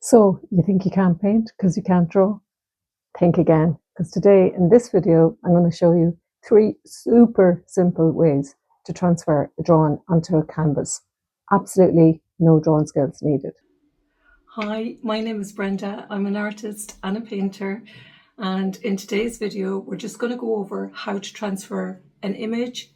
So, you think you can't paint because you can't draw? Think again, because today in this video, I'm going to show you 3 super simple ways to transfer a drawing onto a canvas. Absolutely no drawing skills needed. Hi, my name is Brenda. I'm an artist and a painter, and in today's video we're just going to go over how to transfer an image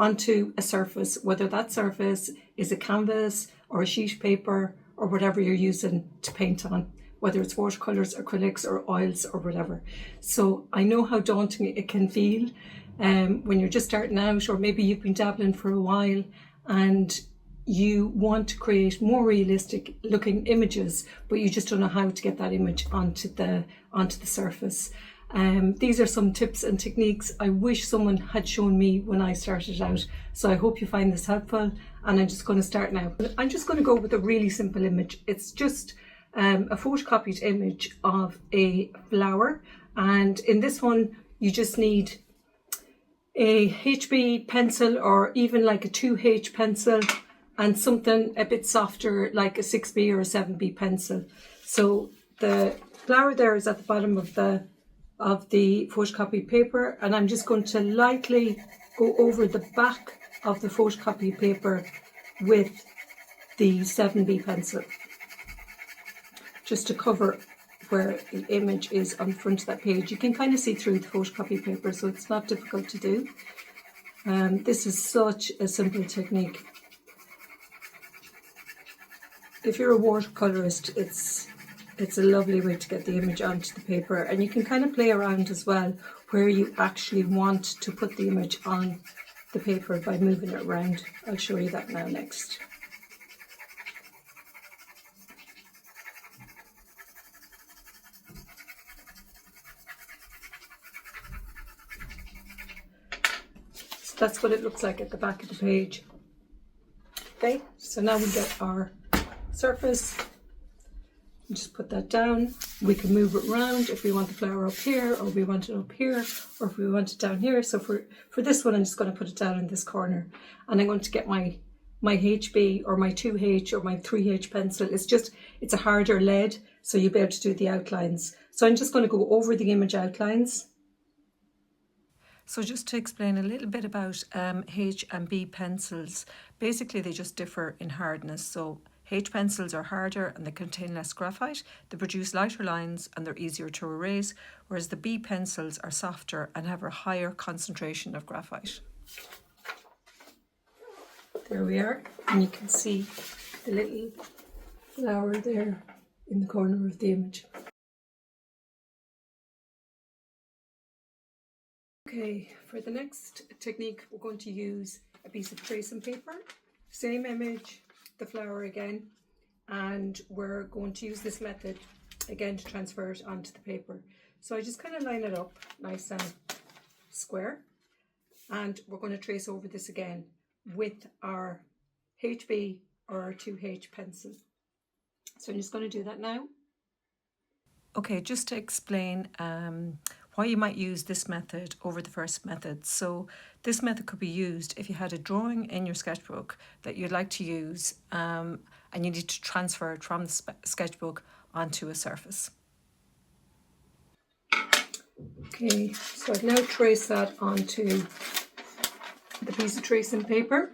onto a surface, whether that surface is a canvas or a sheet paper or whatever you're using to paint on, whether it's watercolors, acrylics or oils or whatever. So I know how daunting it can feel when you're just starting out, or maybe you've been dabbling for a while and you want to create more realistic looking images, but you just don't know how to get that image onto the surface. These are some tips and techniques I wish someone had shown me when I started out. So I hope you find this helpful, and I'm just going to start now. I'm just going to go with a really simple image. It's just a photocopied image of a flower, and in this one you just need a HB pencil or even like a 2H pencil and something a bit softer like a 6B or a 7B pencil. So the flower there is at the bottom of the photocopied paper, and I'm just going to lightly go over the back of the photocopied paper with the 7B pencil, just to cover where the image is on the front of that page. You can kind of see through the photocopied paper, so it's not difficult to do. This is such a simple technique. If you're a watercolorist, it's a lovely way to get the image onto the paper, and you can kind of play around as well where you actually want to put the image on the paper by moving it around. I'll show you that now next. So that's what it looks like at the back of the page. Okay, so now we get our surface. Just put that down. We can move it around if we want the flower up here, or we want it up here, or if we want it down here. So for this one, I'm just going to put it down in this corner, and I'm going to get my HB or my 2H or my 3H pencil. It's a harder lead, so you'll be able to do the outlines. So I'm just going to go over the image outlines. So just to explain a little bit about H and B pencils, basically they just differ in hardness. So H pencils are harder and they contain less graphite, they produce lighter lines and they're easier to erase, whereas the B pencils are softer and have a higher concentration of graphite. There we are, and you can see the little flower there in the corner of the image. Okay, for the next technique we're going to use a piece of tracing paper, same image, the flower again, and we're going to use this method again to transfer it onto the paper. So I just kind of line it up nice and square, and we're going to trace over this again with our HB or our 2H pencil. So I'm just going to do that now. Okay, just to explain why you might use this method over the first method. So this method could be used if you had a drawing in your sketchbook that you'd like to use and you need to transfer it from the sketchbook onto a surface. Okay, so I've now traced that onto the piece of tracing paper.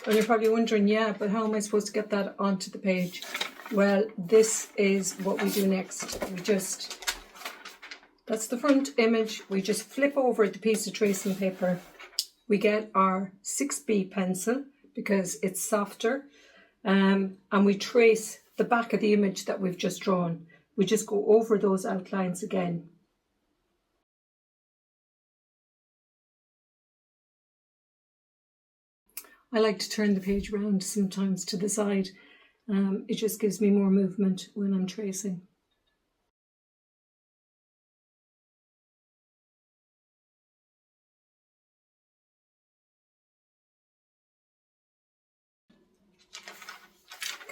And you're probably wondering, yeah, but how am I supposed to get that onto the page? Well, this is what we do next. That's the front image. We just flip over the piece of tracing paper. We get our 6B pencil because it's softer, and we trace the back of the image that we've just drawn. We just go over those outlines again. I like to turn the page around sometimes to the side. It just gives me more movement when I'm tracing.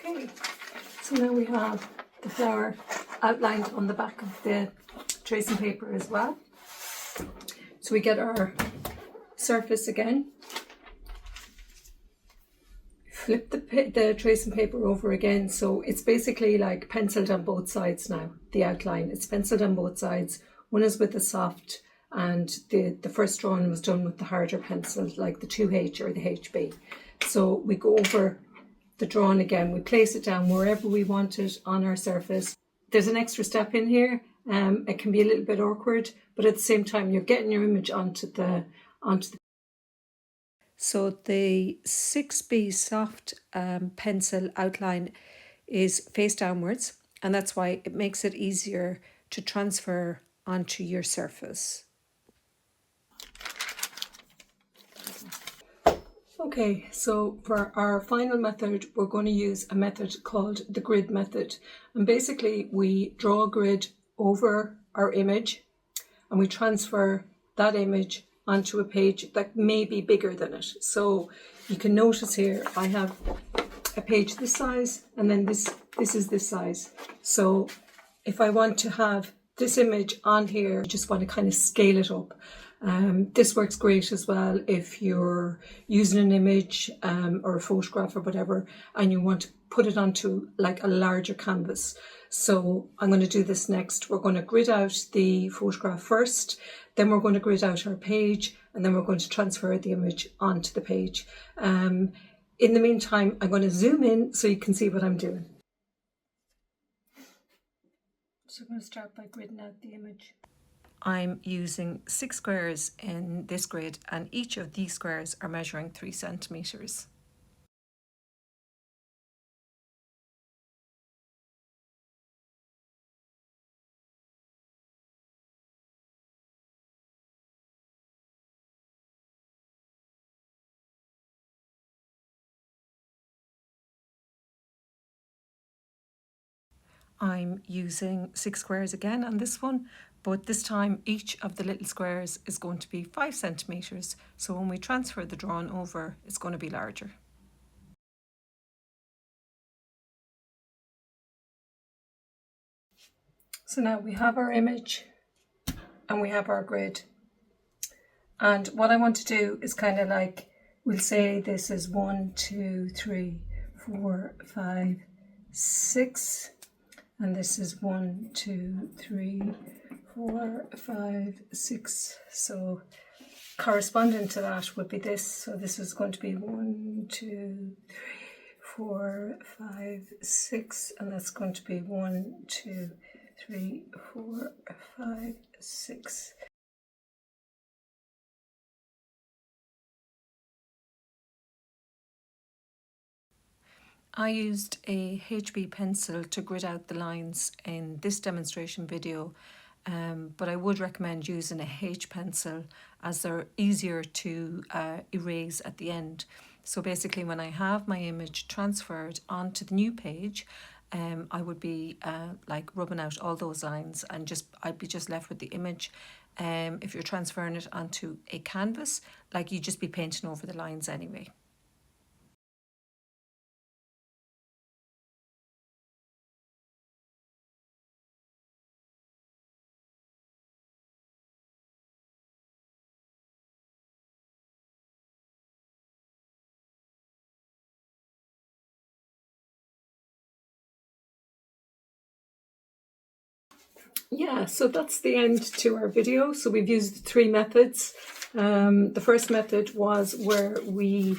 Okay, so now we have the flower outlined on the back of the tracing paper as well. So we get our surface again, flip the tracing paper over again. So it's basically like penciled on both sides now, the outline. It's penciled on both sides. One is with the soft, and the first drawing was done with the harder pencil, like the 2H or the HB. So we go over the drawing again. We place it down wherever we want it on our surface. There's an extra step in here. It can be a little bit awkward, but at the same time, you're getting your image onto the. So the 6B soft pencil outline is face downwards, and that's why it makes it easier to transfer onto your surface. Okay, so for our final method, we're going to use a method called the grid method. And basically, we draw a grid over our image and we transfer that image onto a page that may be bigger than it. So you can notice here, I have a page this size, and then this is this size. So if I want to have this image on here, I just want to kind of scale it up. This works great as well if you're using an image or a photograph or whatever, and you want to put it onto like a larger canvas. So I'm going to do this next. We're going to grid out the photograph first, then we're going to grid out our page, and then we're going to transfer the image onto the page. In the meantime, I'm going to zoom in so you can see what I'm doing. So I'm going to start by gridding out the image. I'm using 6 squares in this grid, and each of these squares are measuring 3 centimetres. I'm using 6 squares again on this one, but this time each of the little squares is going to be 5 centimetres. So when we transfer the drawing over, it's going to be larger. So now we have our image and we have our grid. And what I want to do is kind of like, we'll say this is 1, 2, 3, 4, 5, 6. And this is 1, 2, 3, 4, 5, 6. So corresponding to that would be this. So this is going to be 1, 2, 3, 4, 5, 6. And that's going to be 1, 2, 3, 4, 5, 6. I used a HB pencil to grid out the lines in this demonstration video, but I would recommend using a H pencil as they're easier to erase at the end. So basically when I have my image transferred onto the new page, I would be like rubbing out all those lines, and I'd be just left with the image. If you're transferring it onto a canvas, like you'd just be painting over the lines anyway. Yeah, so that's the end to our video. So we've used 3 methods. The first method was where we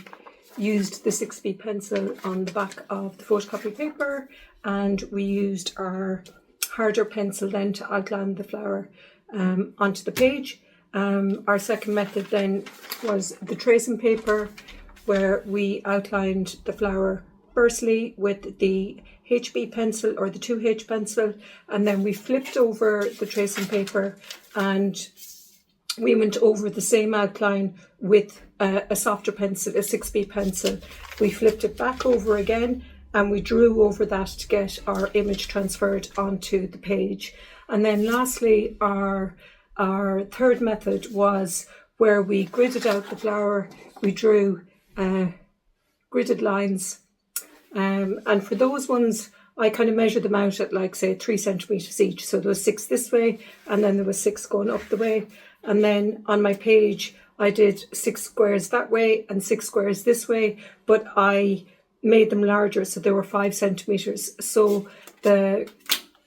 used the 6B pencil on the back of the photocopy paper, and we used our harder pencil then to outline the flower onto the page. Our second method then was the tracing paper, where we outlined the flower firstly with the HB pencil or the 2H pencil, and then we flipped over the tracing paper and we went over the same outline with a softer pencil, a 6B pencil. We flipped it back over again and we drew over that to get our image transferred onto the page. And then lastly, our third method was where we gridded out the flower. We drew gridded lines, and for those ones I kind of measured them out at like say 3 centimetres each. So there was 6 this way and then there was 6 going up the way, and then on my page I did 6 squares that way and 6 squares this way, but I made them larger, so they were 5 centimeters. So the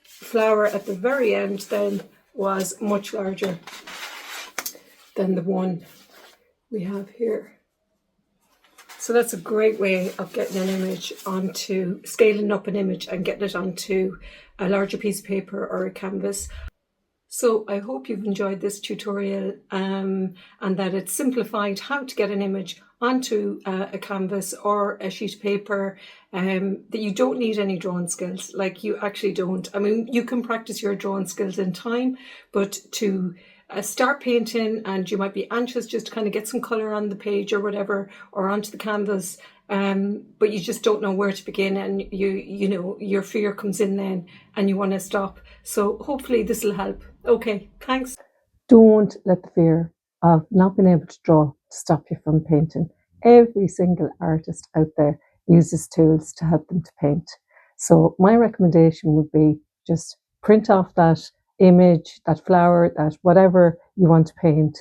flower at the very end then was much larger than the one we have here. So that's a great way of getting an image onto, scaling up an image and getting it onto a larger piece of paper or a canvas. So I hope you've enjoyed this tutorial and that it's simplified how to get an image onto a canvas or a sheet of paper, that you don't need any drawing skills. Like, you actually don't. I mean, you can practice your drawing skills in time, but to start painting, and you might be anxious just to kind of get some colour on the page or whatever, or onto the canvas, but you just don't know where to begin, and you know your fear comes in then and you want to stop. So hopefully this will help. Okay, thanks. Don't let the fear of not being able to draw stop you from painting. Every single artist out there uses tools to help them to paint. So my recommendation would be just print off that image, that flower, that whatever you want to paint,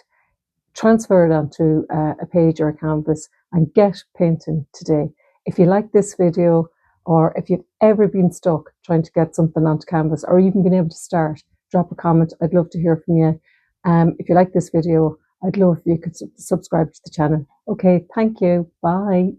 transfer it onto a page or a canvas and get painting today. If you like this video, or if you've ever been stuck trying to get something onto canvas or even been able to start, drop a comment. I'd love to hear from you. If you like this video, I'd love if you could subscribe to the channel. Okay, thank you. Bye.